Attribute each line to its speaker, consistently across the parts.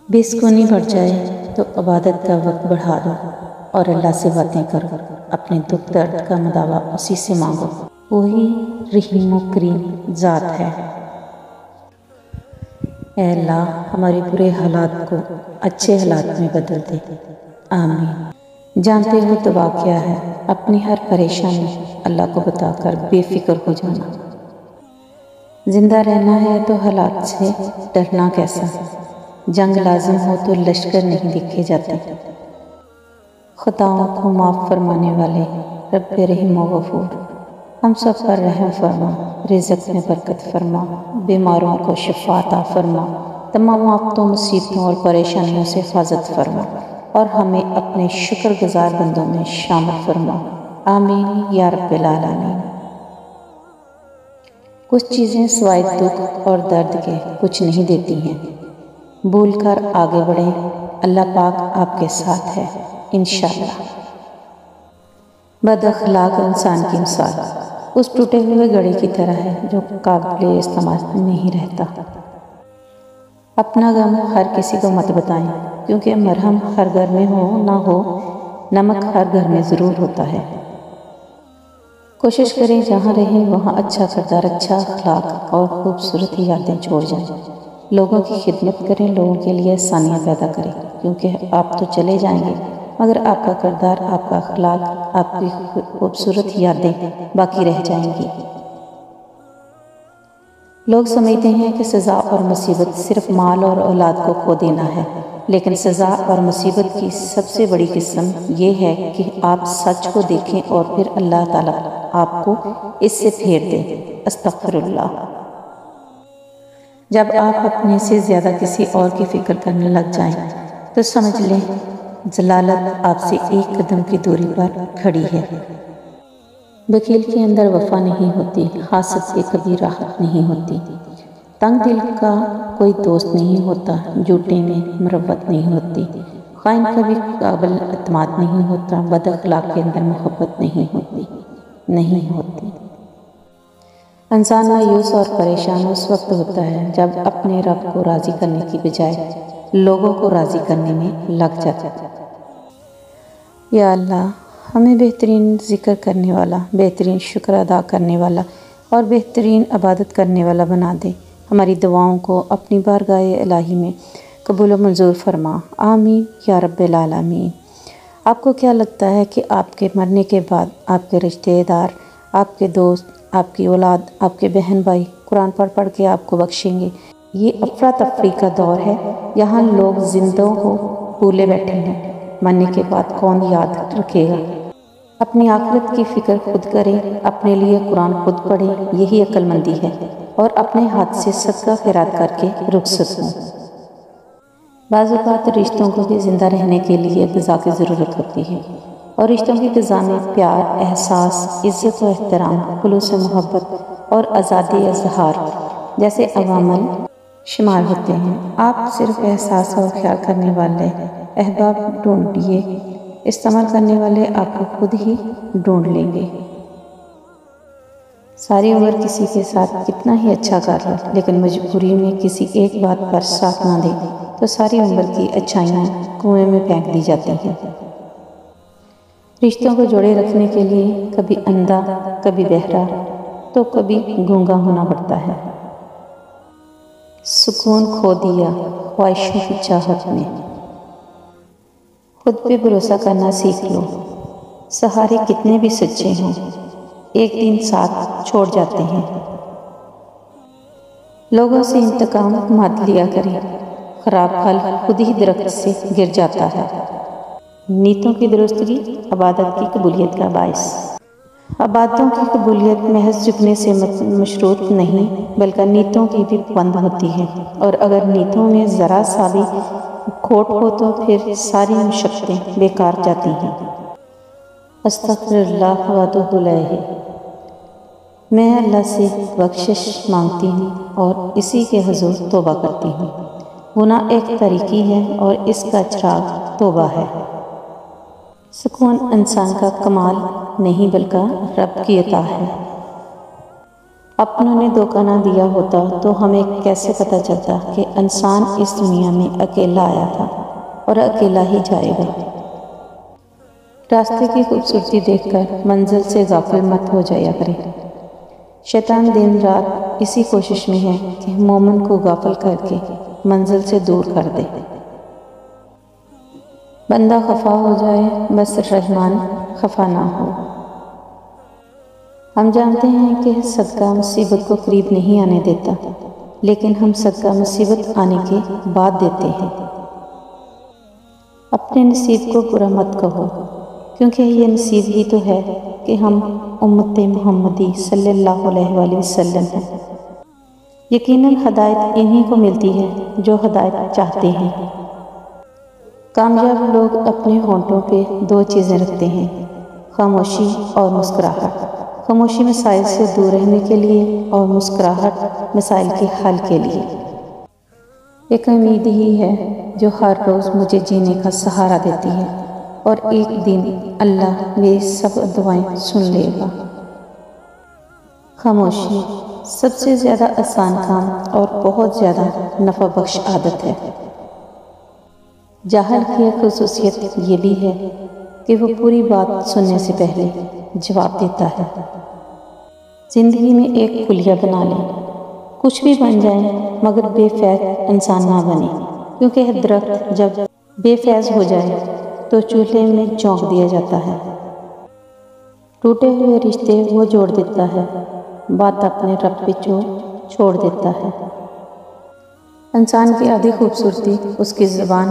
Speaker 1: بے سکونی بڑھ جائے تو عبادت کا وقت بڑھا دو اور اللہ سے باتیں کرو، اپنے دکھ درد کا مداوع اسی سے مانگو، وہی رحیم و کریم ذات ہے۔ اے اللہ ہمارے برے حالات کو اچھے حالات میں بدل دے، آمین۔ جانتے ہو دعا کیا ہے؟ اپنی ہر پریشانی اللہ کو بتا کر بے فکر ہو جانا۔ زندہ رہنا ہے تو حالات سے ڈرنا کیسا؟ جنگ لازم ہو تو لشکر نہیں دیکھے جاتے۔ خطاؤں کو معاف فرمانے والے رب رحیم و غفور، ہم سب پر رحم فرما، رزق میں برکت فرما، بیماروں کو شفا عطا فرما، تمام آفتوں مصیبتوں اور پریشانیوں سے حفاظت فرما اور ہمیں اپنے شکر گزار بندوں میں شامل فرما، آمین یا رب العالمین۔ کچھ چیزیں سوائے دکھ اور درد کے کچھ نہیں دیتی ہیں، بھول کر آگے بڑھیں، اللہ پاک آپ کے ساتھ ہے انشاءاللہ۔ بد اخلاق انسان کی مثال اس ٹوٹے ہوئے گھڑی کی طرح ہے جو قابل استعمال نہیں رہتا۔ اپنا غم ہر کسی کو مت بتائیں، کیونکہ مرہم ہر گھر میں ہو نہ ہو، نمک ہر گھر میں ضرور ہوتا ہے۔ کوشش کریں جہاں رہیں وہاں اچھا کردار، اچھا اخلاق اور خوبصورت یادیں چھوڑ جائیں۔ لوگوں کی خدمت کریں، لوگوں کے لیے آسانیاں پیدا کریں، کیونکہ آپ تو چلے جائیں گے مگر آپ کا کردار، آپ کا اخلاق، آپ کی خوبصورت یادیں باقی رہ جائیں گی۔ لوگ سمجھتے ہیں کہ سزا اور مصیبت صرف مال اور اولاد کو کھو دینا ہے، لیکن سزا اور مصیبت کی سب سے بڑی قسم یہ ہے کہ آپ سچ کو دیکھیں اور پھر اللہ تعالیٰ آپ کو اس سے پھیر دے۔ استغفر اللہ۔ جب آپ اپنے سے زیادہ کسی اور کی فکر کرنے لگ جائیں تو سمجھ لیں ضلالت آپ سے ایک قدم کی دوری پر کھڑی ہے۔ وکیل کے اندر وفا نہیں ہوتی، حاسد سے کبھی راحت نہیں ہوتی، تنگ دل کا کوئی دوست نہیں ہوتا، جھوٹے میں مروت نہیں ہوتی، خائن کبھی قابل اعتماد نہیں ہوتا، بد اخلاق کے اندر محبت نہیں ہوتی۔ انسان مایوس اور پریشان اس وقت ہوتا ہے جب اپنے رب کو راضی کرنے کی بجائے لوگوں کو راضی کرنے میں لگ جاتا ہے۔ یا اللہ ہمیں بہترین ذکر کرنے والا، بہترین شکر ادا کرنے والا اور بہترین عبادت کرنے والا بنا دے۔ ہماری دعاؤں کو اپنی بارگاہ الہی میں قبول و منظور فرما، آمین یا رب العالمین۔ آپ کو کیا لگتا ہے کہ آپ کے مرنے کے بعد آپ کے رشتہ دار، آپ کے دوست، آپ کی اولاد، آپ کے بہن بھائی قرآن پڑھ کے آپ کو بخشیں گے؟ یہ افراتفری کا دور ہے، یہاں لوگ زندوں کو بھولے بیٹھے ہیں، مرنے کے بعد کون یاد رکھے گا؟ اپنی آخرت کی فکر خود کریں، اپنے لیے قرآن خود پڑھیں، یہی عقل مندی ہے، اور اپنے ہاتھ سے صدقہ خیرات کر کے رخصت ہوں۔ بعض اوقات رشتوں کو بھی زندہ رہنے کے لیے غذا کی ضرورت ہوتی ہے، اور رشتوں کی غذا میں پیار، احساس، عزت و احترام، خلوص محبت اور آزادی اظہار جیسے عوامل شمار ہوتے ہیں۔ آپ صرف احساس اور خیال کرنے والے احباب ڈھونڈیے، استعمال کرنے والے آپ کو خود ہی ڈھونڈ لیں گے۔ ساری عمر کسی کے ساتھ کتنا ہی اچھا کر لو، لیکن مجبوری میں کسی ایک بات پر ساتھ نہ دے تو ساری عمر کی اچھائیاں کنویں میں پھینک دی جاتی ہیں۔ رشتوں کو جوڑے رکھنے کے لیے کبھی اندھا، کبھی بہرا، تو کبھی گونگا ہونا پڑتا ہے۔ سکون کھو دیا خواہشوں کی چاہت میں، خود پہ بھروسہ کرنا سیکھ لو۔ سہارے کتنے بھی سچے ہوں، ایک دن ساتھ چھوڑ جاتے ہیں۔ لوگوں سے انتقام مت لیا کریں، خراب پھل خود ہی درخت سے گر جاتا ہے۔ نیتوں کی درستگی عبادت کی قبولیت کا باعث۔ عبادتوں کی قبولیت محض جھکنے سے مشروط نہیں بلکہ نیتوں کی بھی پابند ہوتی ہے، اور اگر نیتوں میں ذرا سا بھی کھوٹ ہو تو پھر ساری مشقتیں بیکار جاتی ہیں۔ استغفر اللہ واتوب الیہ۔ میں اللہ سے بخشش مانگتی ہوں اور اسی کے حضور توبہ کرتی ہوں۔ گناہ ایک تاریکی ہے اور اس کا چراغ توبہ ہے۔ سکون انسان کا کمال نہیں بلکہ رب کی عطا ہے۔ اپنوں نے دھوکہ نہ دیا ہوتا تو ہمیں کیسے پتہ چلتا کہ انسان اس دنیا میں اکیلا آیا تھا اور اکیلا ہی جائے گا۔ راستے کی خوبصورتی دیکھ کر منزل سے غافل مت ہو جایا کرے۔ شیطان دن رات اسی کوشش میں ہے کہ مومن کو غافل کر کے منزل سے دور کر دے۔ بندہ خفا ہو جائے بس رحمان خفا نہ ہو۔ ہم جانتے ہیں کہ صدقہ مصیبت کو قریب نہیں آنے دیتا، لیکن ہم صدقہ مصیبت آنے کے بعد دیتے ہیں۔ اپنے نصیب کو برا مت کہو، کیونکہ یہ نصیب ہی تو ہے کہ ہم امت محمدی صلی اللہ علیہ وآلہ وسلم ہیں۔ یقیناً ہدایت انہی کو ملتی ہے جو ہدایت چاہتے ہیں۔ کامیاب لوگ اپنے ہونٹوں پہ دو چیزیں رکھتے ہیں، خاموشی اور مسکراہٹ۔ خاموشی مسائل سے دور رہنے کے لیے اور مسکراہٹ مسائل کے حل کے لیے۔ ایک امید ہی ہے جو ہر روز مجھے جینے کا سہارا دیتی ہے، اور ایک دن اللہ میری سب دعائیں سن لے گا۔ خاموشی سب سے زیادہ آسان کام اور بہت زیادہ نفع بخش عادت ہے۔ جاہل کی ایک خصوصیت یہ بھی ہے کہ وہ پوری بات سننے سے پہلے جواب دیتا ہے۔ زندگی میں ایک کلیہ بنا لیں، کچھ بھی بن جائیں مگر بے فیض انسان نہ بنے، کیونکہ درخت جب بے فیض ہو جائے تو چولہے میں جھونک دیا جاتا ہے۔ ٹوٹے ہوئے رشتے وہ جوڑ دیتا ہے، بات اپنے رب پہ چھوڑ دیتا ہے۔ انسان کی آدھی خوبصورتی اس کی زبان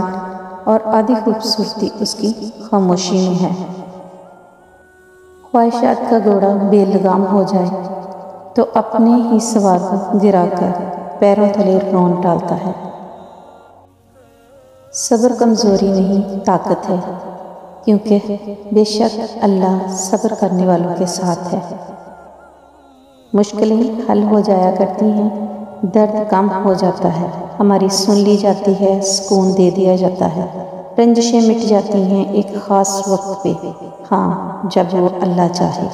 Speaker 1: اور آدھی خوبصورتی اس کی خاموشی میں ہے۔ خواہشات کا گھوڑا بے لگام ہو جائے تو اپنے ہی سوار کو گرا کر پیروں تلے رون ڈالتا ہے۔ صبر کمزوری نہیں طاقت ہے، کیونکہ بے شک اللہ صبر کرنے والوں کے ساتھ ہے۔ مشکلیں حل ہو جایا کرتی ہیں، درد کم ہو جاتا ہے، ہماری سن لی جاتی ہے، سکون دے دیا جاتا ہے، رنجشیں مٹ جاتی ہیں ایک خاص وقت پہ، ہاں جب وہ اللہ چاہے۔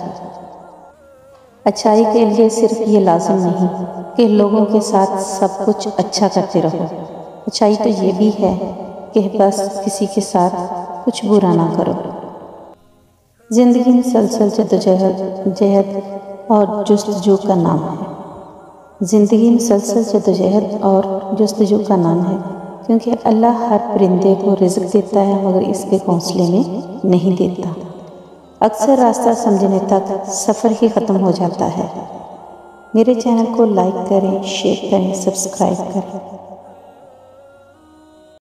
Speaker 1: اچھائی کے لیے صرف یہ لازم نہیں کہ لوگوں کے ساتھ سب کچھ اچھا کرتے رہو، اچھائی تو یہ بھی ہے کہ بس کسی کے ساتھ کچھ برا نہ کرو۔ زندگی مسلسل جدوجہد اور جستجو کا نام ہے۔ زندگی مسلسل جدوجہد اور جستجو کا نام ہے، کیونکہ اللہ ہر پرندے کو رزق دیتا ہے مگر اس کے گھونسلے میں نہیں دیتا۔ اکثر راستہ سمجھنے تک سفر ہی ختم ہو جاتا ہے۔ میرے چینل کو لائک کریں، شیئر کریں، سبسکرائب کریں۔